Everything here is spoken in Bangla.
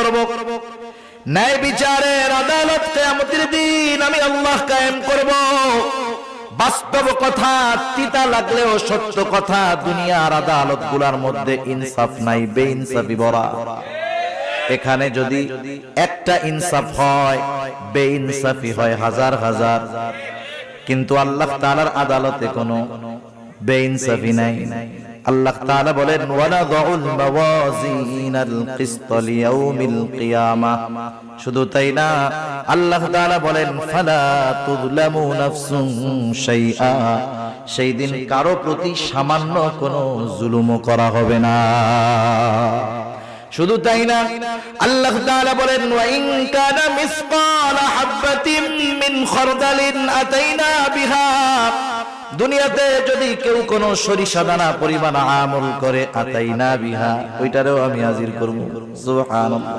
করব, ন্যায় বিচারের আদালত কিয়ামতের দিন আমি আল্লাহ কায়েম করব। বাস্তব কথা, তিতা লাগলেও সত্য কথা, দুনিয়ার আদালতগুলোর মধ্যে ইনসাফ নাই, বেইনসাফি ভরা। এখানে যদি একটা ইনসাফ হয়, বেইনসাফি হয় হাজার হাজার। কিন্তু আল্লাহ তাআলার আদালতে কোনো বেইনসাফি নাই। আল্লাহ তাআলা বলেন ওয়ানাযউল মাওয়াজিনাল কিসত লিয়াউমিল কিয়ামাহ। শুধু তাই না, আল্লাহ তাআলা বলেন ফালা তুযলামু নাফসুন শাইআ। সেই দিন কারো প্রতি সামান্য কোনো জুলুমও করা হবে না। শুধু তাই না, আল্লাহ তাআলা বলেন ওয়া ইন কানা মিসকালা হাববাতিন মিন খারদালিন আতাইনা বিহা। দুনিয়াতে যদি কেউ কোনো সরিষা দানা পরিমাণ আমল করে, আতাইনা বিহা, ওইটারেও আমি হাজির করব। সুবহানাল্লাহ।